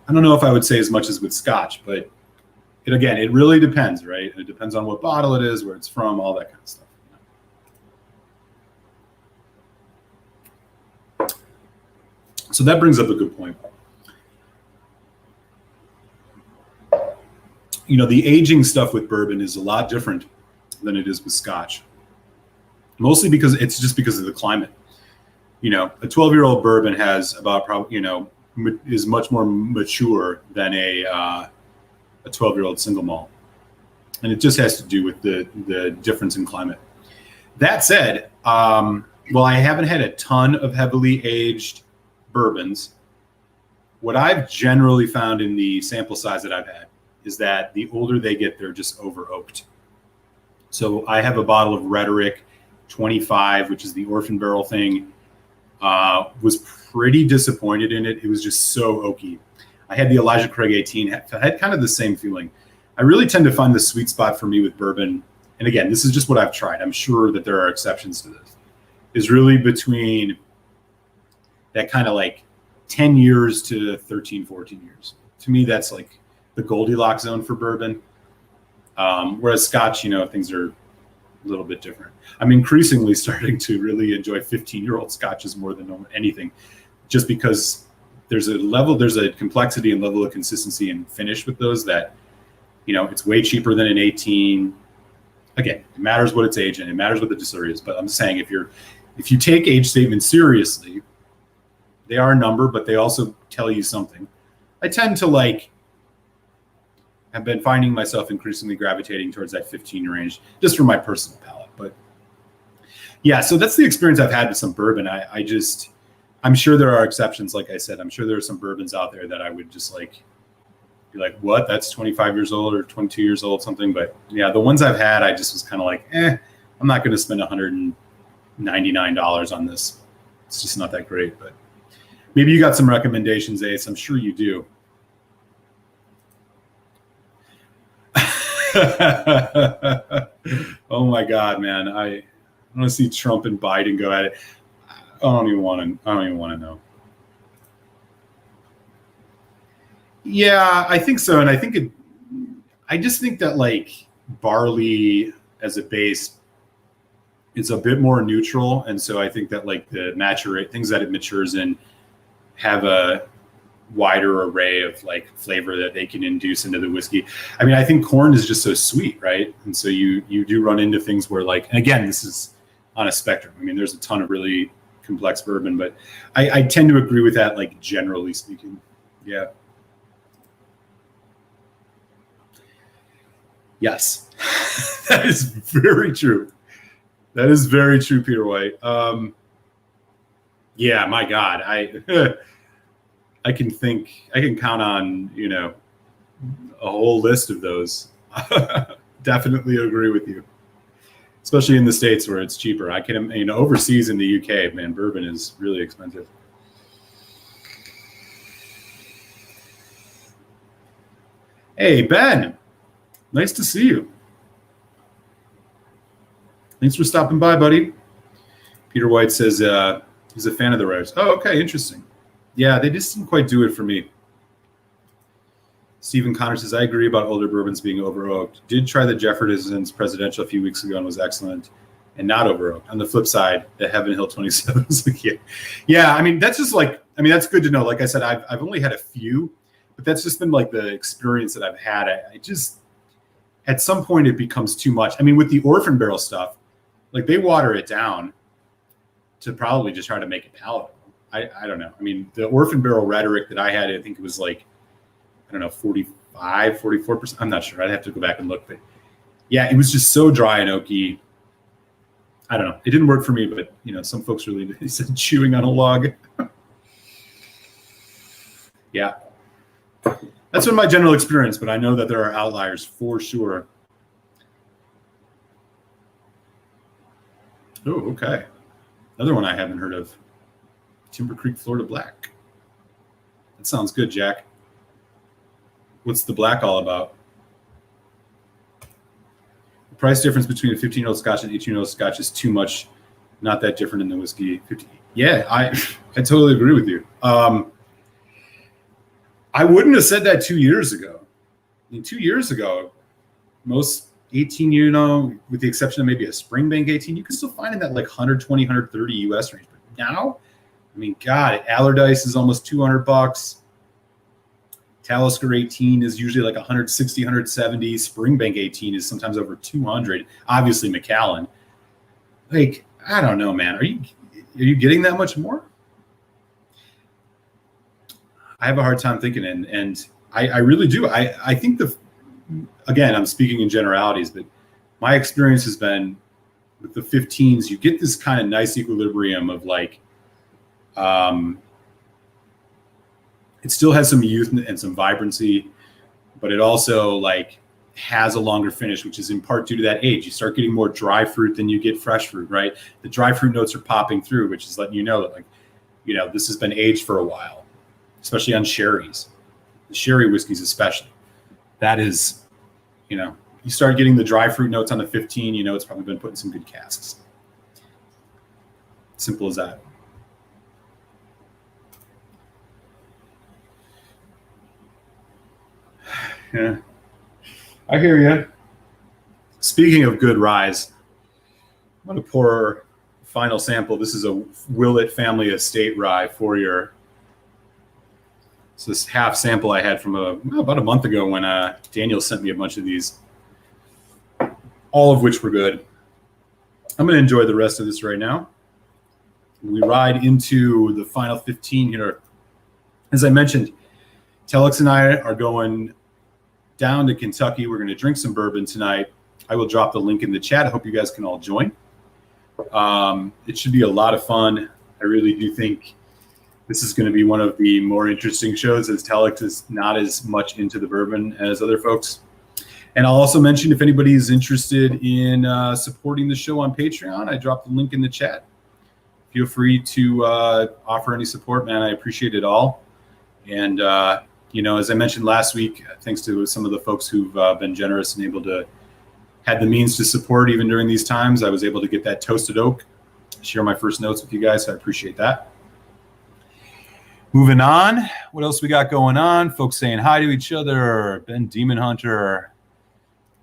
I don't know if I would say as much as with Scotch, but it really depends, right? It depends on what bottle it is, where it's from, all that kind of stuff. So that brings up a good point. The aging stuff with bourbon is a lot different than it is with Scotch. Mostly because of the climate. A 12-year-old bourbon has about is much more mature than a 12-year-old single malt. And it just has to do with the difference in climate. That said, while I haven't had a ton of heavily aged bourbons, what I've generally found in the sample size that I've had is that the older they get, they're just over oaked. So I have a bottle of Rhetoric 25, which is the orphan barrel thing. Was pretty disappointed in it. It was just so oaky. I had the Elijah Craig 18, had kind of the same feeling. I really tend to find the sweet spot for me with bourbon, and again, this is just what I've tried. I'm sure that there are exceptions to this, is really between that kind of like 10 years to 13, 14 years. To me, that's like the Goldilocks zone for bourbon. Whereas Scotch, things are a little bit different. I'm increasingly starting to really enjoy 15-year-old Scotches more than anything, just because there's a complexity and level of consistency and finish with those that, it's way cheaper than an 18. Again, it matters what it's aged in, it matters what the distillery is. But I'm saying if you take age statements seriously, they are a number, but they also tell you something. I tend have been finding myself increasingly gravitating towards that 15 range, just for my personal palate. But yeah, so that's the experience I've had with some bourbon. I'm sure there are exceptions. Like I said, I'm sure there are some bourbons out there that I would just like be like, what? That's 25 years old or 22 years old, something. But yeah, the ones I've had, I just was kind of like, I'm not going to spend $199 on this. It's just not that great. But maybe you got some recommendations, Ace. I'm sure you do. Oh my God, man! I want to see Trump and Biden go at it. I don't even want to know. Yeah, I think so, and I just think that like barley as a base is a bit more neutral, and so I think that like the things that it matures in have a wider array of like flavor that they can induce into the whiskey. I mean, I think corn is just so sweet, right? And so you do run into things where like, and again, this is on a spectrum. I mean, there's a ton of really complex bourbon, but I tend to agree with that, like generally speaking. Yeah. Yes, that is very true. That is very true, Peter White. Yeah, my God, I can count on, a whole list of those. Definitely agree with you, especially in the States where it's cheaper. I can, overseas in the UK, man, bourbon is really expensive. Hey, Ben, nice to see you. Thanks for stopping by, buddy. Peter White says he's a fan of the Ryes. Oh, okay, interesting. Yeah, they just didn't quite do it for me. Stephen Connor says, I agree about older bourbons being over-oaked. Did try the Jefferson's Presidential a few weeks ago and was excellent and not over-oaked. On the flip side, the Heaven Hill 27 was like, yeah. I mean, that's just like, that's good to know. Like I said, I've only had a few, but that's just been like the experience that I've had. I just, at some point it becomes too much. I mean, with the Orphan Barrel stuff, like they water it down to probably just try to make it palatable. I don't know. I mean, the Orphan Barrel rhetoric that I had, I think it was like, 45, 44%. I'm not sure. I'd have to go back and look. But yeah, it was just so dry and oaky. I don't know. It didn't work for me, but, some folks really said chewing on a log. Yeah. That's been my general experience, but I know that there are outliers for sure. Oh, okay. Another one I haven't heard of. Timber Creek, Florida Black. That sounds good, Jack. What's the black all about? The price difference between a 15-year-old Scotch and 18-year-old Scotch is too much. Not that different in the whiskey. Yeah, I totally agree with you. I wouldn't have said that 2 years ago. I mean, 2 years ago, most 18, with the exception of maybe a Springbank 18, you can still find in that like 120, 130 US range. But now, I mean, God, Allardyce is almost $200. Talisker 18 is usually like 160, 170. Springbank 18 is sometimes over 200. Obviously, Macallan. Like, I don't know, man. Are you getting that much more? I have a hard time thinking, and I really do. I think again, I'm speaking in generalities, but my experience has been with the 15s, you get this kind of nice equilibrium of like, it still has some youth and some vibrancy, but it also like has a longer finish, which is in part due to that age. You start getting more dry fruit than you get fresh fruit, right? The dry fruit notes are popping through, which is letting you know that like, this has been aged for a while, especially on sherries, the sherry whiskeys especially. That is, you start getting the dry fruit notes on the 15, it's probably been put in some good casks. Simple as that. Yeah, I hear you. Speaking of good ryes, I'm going to pour a final sample. This is a Willett Family Estate rye for your. So this half sample I had from about a month ago when Daniel sent me a bunch of these, all of which were good. I'm going to enjoy the rest of this right now. We ride into the final 15 here. As I mentioned, Telex and I are going down to Kentucky. We're going to drink some bourbon tonight. I will drop the link in the chat. I hope you guys can all join. It should be a lot of fun. I really do think this is going to be one of the more interesting shows, as Telex is not as much into the bourbon as other folks. And I'll also mention, if anybody is interested in supporting the show on Patreon, I dropped the link in the chat. Feel free to offer any support, man. I appreciate it all. And, as I mentioned last week, thanks to some of the folks who've been generous and able to had the means to support even during these times, I was able to get that Toasted Oak, share my first notes with you guys. So I appreciate that. Moving on. What else we got going on? Folks saying hi to each other. Ben Demon Hunter.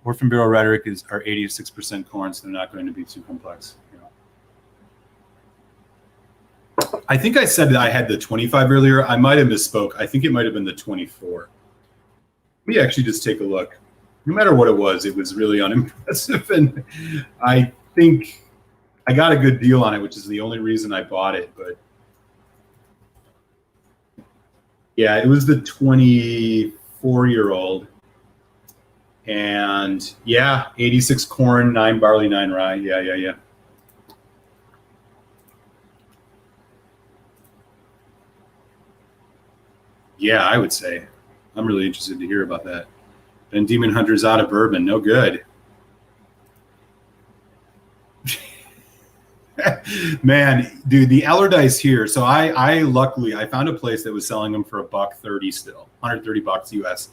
Orphan Barrel Rhetoric are 86% corn, so they're not going to be too complex. I think I said that I had the 25 earlier. I might have misspoke. I think it might have been the 24. Let me actually just take a look. No matter what it was really unimpressive. And I think I got a good deal on it, which is the only reason I bought it. But yeah, it was the 24-year-old. And yeah, 86 corn, 9 barley, 9 rye. Yeah. Yeah, I would say. I'm really interested to hear about that. And Demon Hunter's out of bourbon. No good. Man, dude, the Allardyce here. So I luckily found a place that was selling them for $130 still, $130 US.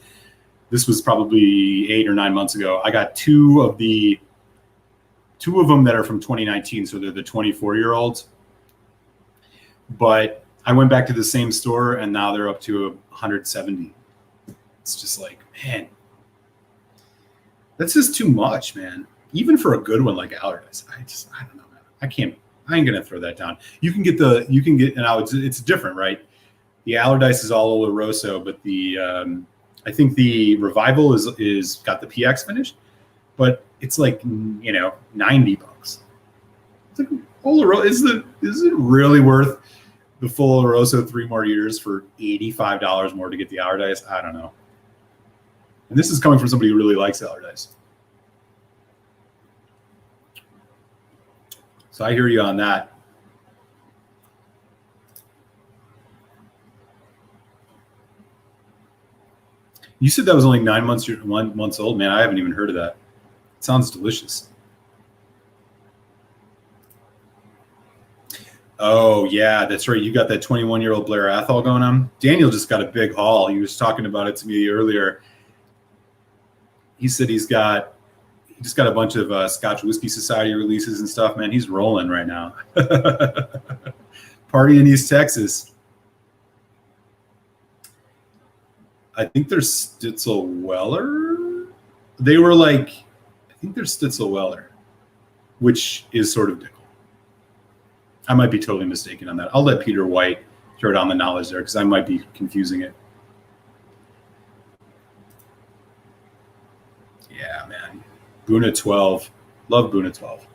This was probably 8 or 9 months ago. I got two of them that are from 2019, so they're the 24-year-olds. But I went back to the same store, and now they're up to 170. It's just like, man, that's just too much, man. Even for a good one like Allardyce, I don't know, man. I ain't gonna throw that down. It's different, right? The Allardyce is all Oloroso, but I think the Revival is got the PX finish, but it's like, $90. It's like, Oloroso, is it really worth the full Oloroso 3 more years for $85 more to get the Allardyce? I don't know. And this is coming from somebody who really likes Allardyce. So I hear you on that. You said that was only 9 months old, man. I haven't even heard of that. It sounds delicious. Oh, yeah, that's right. You got that 21-year-old Blair Athol going on. Daniel just got a big haul. He was talking about it to me earlier. He said he just got a bunch of Scotch Whisky Society releases and stuff, man. He's rolling right now. Party in East Texas. I think they're Stitzel Weller. They were like, I think they're Stitzel Weller, which is sort of Dickel. I might be totally mistaken on that. I'll let Peter White throw down the knowledge there because I might be confusing it. Yeah, man. Buna 12. Love Buna 12.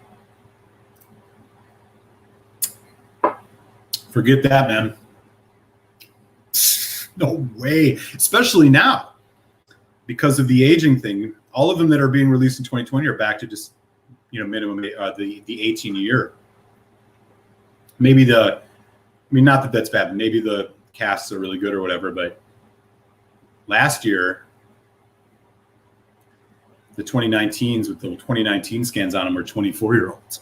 Forget that, man. No way. Especially now. Because of the aging thing. All of them that are being released in 2020 are back to just, minimum the 18 year. Maybe not that that's bad, but maybe the casts are really good or whatever, but last year, the 2019s with the 2019 scans on them were 24-year-olds.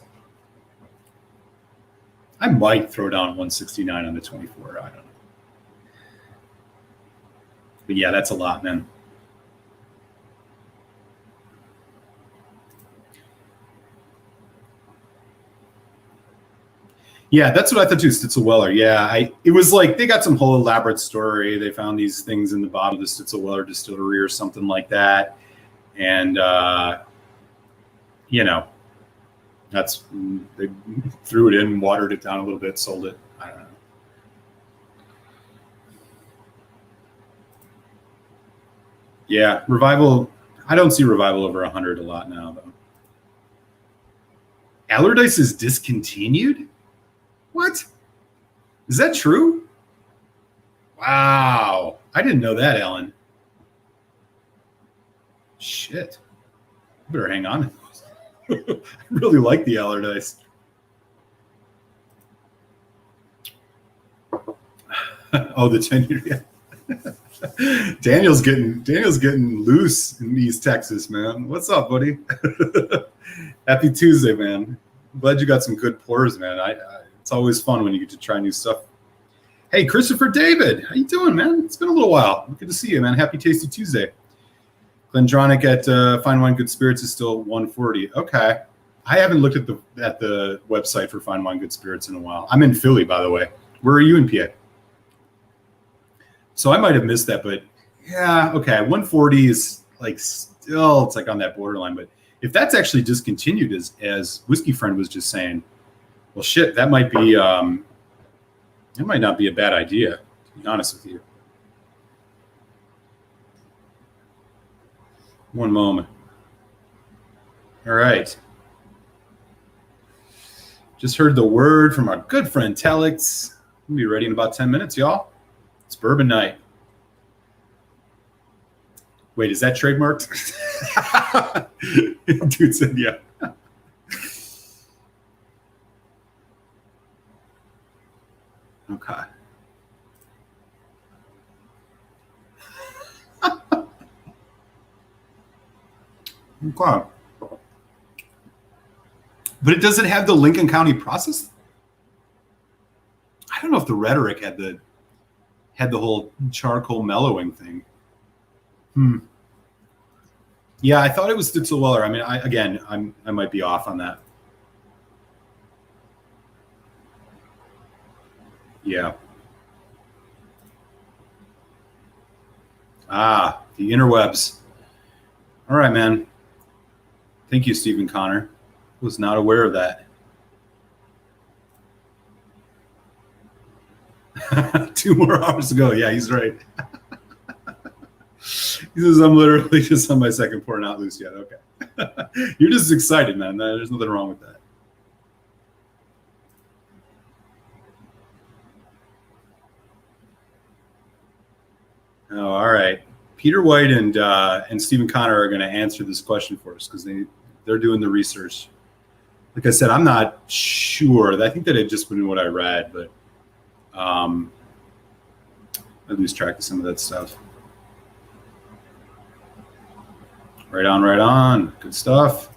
I might throw down 169 on the 24. I don't know. But yeah, that's a lot, man. Yeah, that's what I thought too, Stitzel Weller. Yeah, it was like they got some whole elaborate story. They found these things in the bottom of the Stitzel Weller distillery or something like that. And, they threw it in, watered it down a little bit, sold it. I don't know. Yeah, Revival. I don't see Revival over 100 a lot now, though. Allardyce is discontinued? What? Is that true? Wow. I didn't know that, Ellen. Shit. I better hang on. I really like the Allardyce. Oh, the 10-year. Yeah. Daniel's getting loose in East Texas, man. What's up, buddy? Happy Tuesday, man. I'm glad you got some good pours, man. It's always fun when you get to try new stuff. Hey, Christopher David, how you doing, man? It's been a little while. Good to see you, man. Happy Tasty Tuesday. Glendronach at Fine Wine Good Spirits is still 140. Okay. I haven't looked at the website for Fine Wine Good Spirits in a while. I'm in Philly, by the way. Where are you in PA? So I might have missed that, but yeah, okay. 140 is like still, it's like on that borderline. But if that's actually discontinued, as Whiskey Friend was just saying, well, shit, that might not be a bad idea, to be honest with you. One moment. All right. Just heard the word from our good friend Telex. We'll be ready in about 10 minutes, y'all. It's bourbon night. Wait, is that trademarked? Dude said, yeah. Okay. Okay. But it doesn't have the Lincoln County process? I don't know if the rhetoric had the whole charcoal mellowing thing. Yeah, I thought it was Stitzelweller. I mean, I might be off on that. Yeah. Ah, the interwebs. All right, man. Thank you, Stephen Connor. Was not aware of that. 2 more hours to go. Yeah, he's right. He says, I'm literally just on my second pour, not loose yet. Okay. You're just excited, man. There's nothing wrong with that. Oh, all right. Peter White and Stephen Connor are going to answer this question for us because they're doing the research. Like I said, I'm not sure. I think that it just been what I read, but I lose track of some of that stuff. Right on, right on. Good stuff.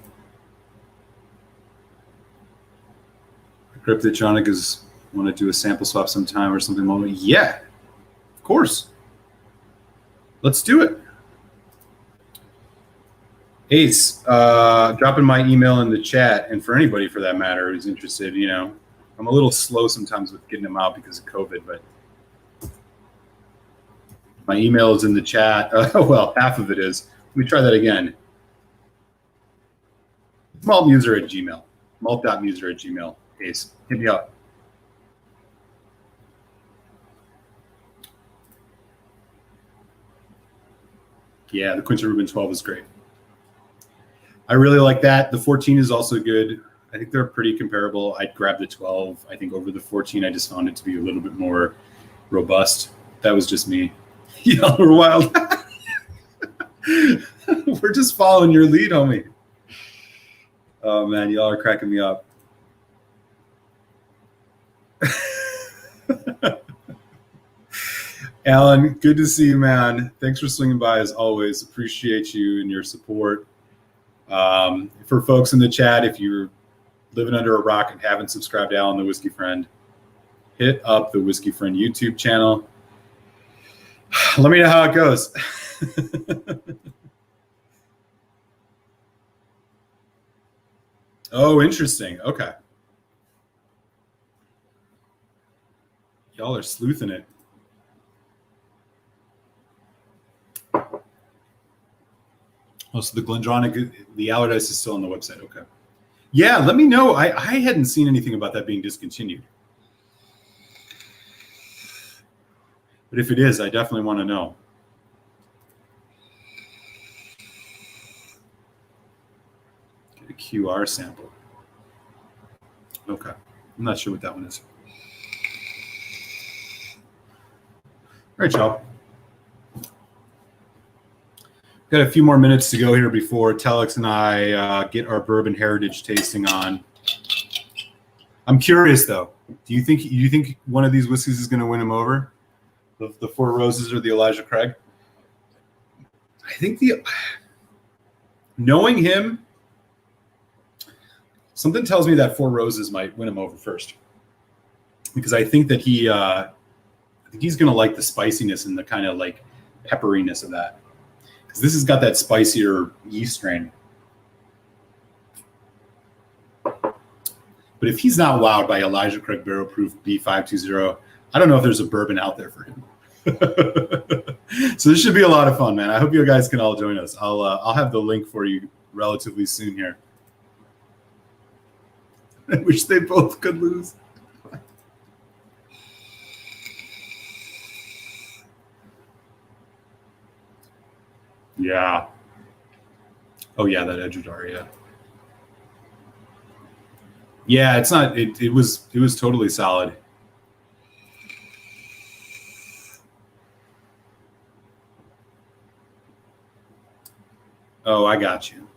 Cryptotronic is want to do a sample swap sometime or something. Yeah, of course. Let's do it. Ace, dropping my email in the chat, and for anybody for that matter who's interested, I'm a little slow sometimes with getting them out because of COVID, but my email is in the chat. Well, half of it is. Let me try that again. Maltmuser@gmail. Malt.muser@gmail. Ace, hit me up. Yeah, the Quincy Rubin 12 is great. I really like that. The 14 is also good. I think they're pretty comparable. I'd grab the 12. I think over the 14, I just found it to be a little bit more robust. That was just me. Y'all are wild. We're just following your lead, homie. Oh, man, y'all are cracking me up. Alan, good to see you, man. Thanks for swinging by as always. Appreciate you and your support. For folks in the chat, if you're living under a rock and haven't subscribed to Alan the Whiskey Friend, hit up the Whiskey Friend YouTube channel. Let me know how it goes. Oh, interesting. Okay. Y'all are sleuthing it. Oh, so the Glendronach, the Allardyce is still on the website. Okay. Yeah, let me know. I hadn't seen anything about that being discontinued. But if it is, I definitely want to know. Get a QR sample. Okay. I'm not sure what that one is. All right, y'all. Got a few more minutes to go here before Telex and I get our bourbon heritage tasting on. I'm curious though. Do you think one of these whiskeys is going to win him over? The Four Roses or the Elijah Craig? I think knowing him, something tells me that Four Roses might win him over first, because I think that he's going to like the spiciness and the kind of like pepperiness of that. Because this has got that spicier yeast strain. But if he's not wowed by Elijah Craig Barrel Proof B520, I don't know if there's a bourbon out there for him. So this should be a lot of fun, man. I hope you guys can all join us. I'll have the link for you relatively soon here. I wish they both could lose. Yeah. Oh yeah, that Edgewater, yeah. Yeah, it's not. It was totally solid. Oh, I got you.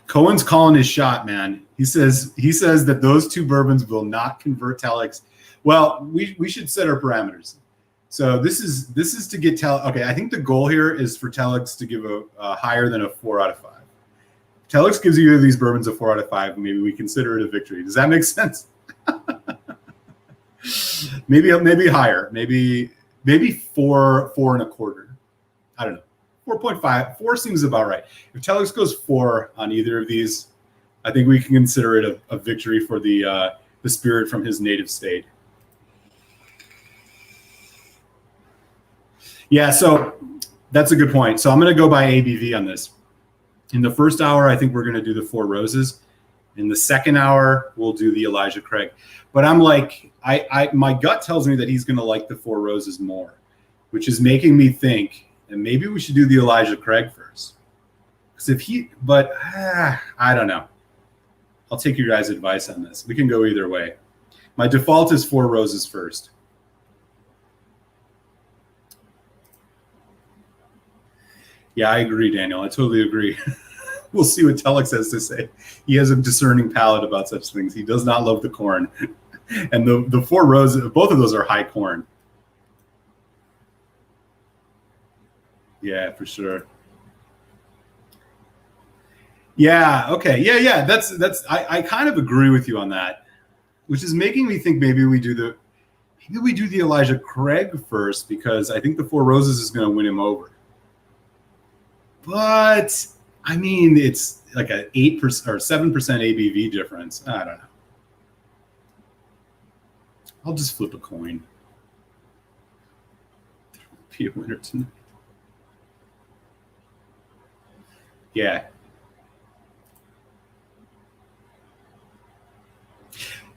Cohen's calling his shot, man. He says that those two bourbons will not convert Telex. Well, we should set our parameters. So this is to get Telex. Okay, I think the goal here is for Telex to give a higher than a 4 out of 5. Telex gives either of these bourbons a 4 out of 5. Maybe we consider it a victory. Does that make sense? maybe higher. Maybe 4 and a quarter. I don't know. 4.5. 4 seems about right. If Telex goes 4 on either of these, I think we can consider it a victory for the spirit from his native state. Yeah, so that's a good point. So I'm going to go by ABV on this. In the first hour, I think we're going to do the Four Roses. In the second hour, we'll do the Elijah Craig. But I'm like, my gut tells me that he's going to like the Four Roses more, which is making me think that maybe we should do the Elijah Craig first. But I don't know. I'll take your guys' advice on this. We can go either way. My default is Four Roses first. Yeah, I agree, Daniel. I totally agree. We'll see what Telex has to say. He has a discerning palate about such things. He does not love the corn. And the Four Roses, both of those are high corn. Yeah, for sure. Yeah, okay. Yeah. That's I kind of agree with you on that, which is making me think maybe we do the Elijah Craig first, because I think the Four Roses is going to win him over. But I mean, it's like an 8% or 7% ABV difference. I don't know. I'll just flip a coin. There won't be a winner tonight. Yeah.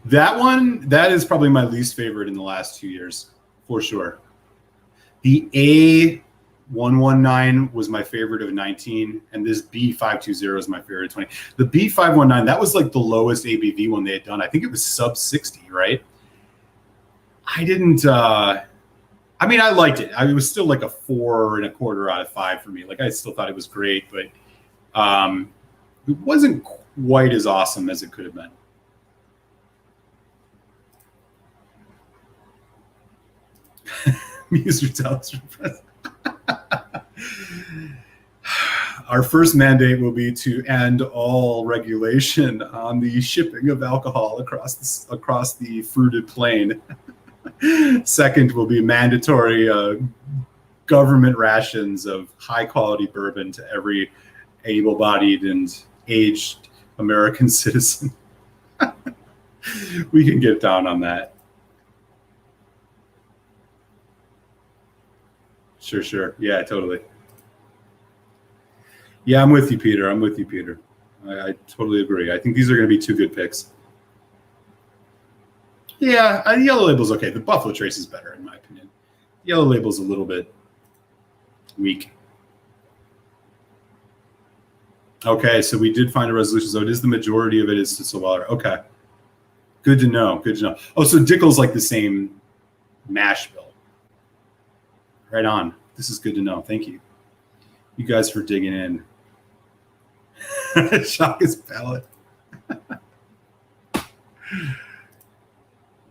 That is probably my least favorite in the last 2 years, for sure. The A119 was my favorite of 19, and this B520 is my favorite of 20. The B519, that was like the lowest ABV one they had done. I think it was sub 60, right? I didn't, I mean, I liked it. It was still like a 4 and a quarter out of 5 for me. Like, I still thought it was great, but it wasn't quite as awesome as it could have been. Meester French. Our first mandate will be to end all regulation on the shipping of alcohol across the fruited plain. Second will be mandatory government rations of high-quality bourbon to every able-bodied and aged American citizen. We can get down on that. Sure. Yeah, totally. Yeah, I'm with you, Peter. I totally agree. I think these are going to be two good picks. Yeah, Yellow Label's okay. The Buffalo Trace is better, in my opinion. Yellow Label's a little bit weak. Okay, so we did find a resolution. So it is the majority of it is to Weller. Okay. Good to know. Oh, so Dickel's like the same mash bill. Right on. This is good to know. Thank you. You guys for digging in. Shock his palate.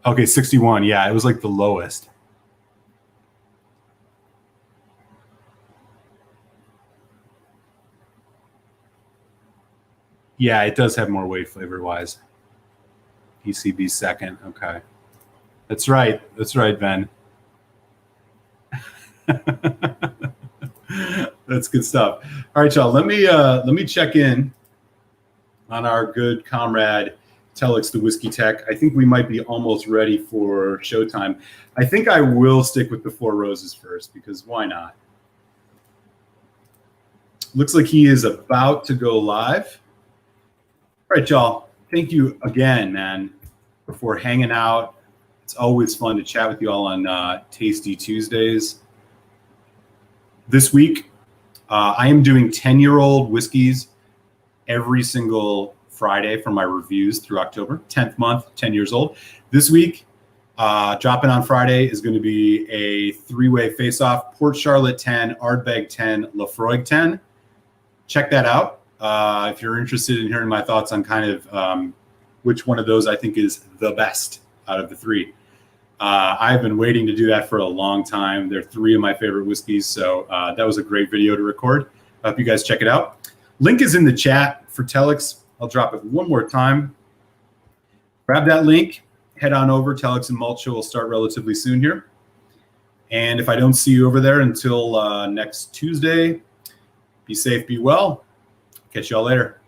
Okay, 61. Yeah, it was like the lowest. Yeah, it does have more weight flavor-wise. ECB second. Okay. That's right. That's right, Ben. That's good stuff. All right, y'all. Let me check in on our good comrade Telex the Whiskey Tech. I think we might be almost ready for showtime. I think I will stick with the Four Roses first because why not? Looks like he is about to go live. All right, y'all. Thank you again, man, for hanging out. It's always fun to chat with you all on Tasty Tuesdays. This week, I am doing 10-year-old whiskeys every single Friday for my reviews through October. 10th month, 10 years old. This week, dropping on Friday is going to be a three-way face-off. Port Charlotte 10, Ardbeg 10, Lafroig 10. Check that out. If you're interested in hearing my thoughts on kind of which one of those I think is the best out of the three. I've been waiting to do that for a long time. They're three of my favorite whiskeys, so that was a great video to record. I hope you guys check it out. Link is in the chat for Telex. I'll drop it one more time. Grab that link. Head on over. Telex and Malt Show will start relatively soon here. And if I don't see you over there until next Tuesday, be safe, be well. Catch y'all later.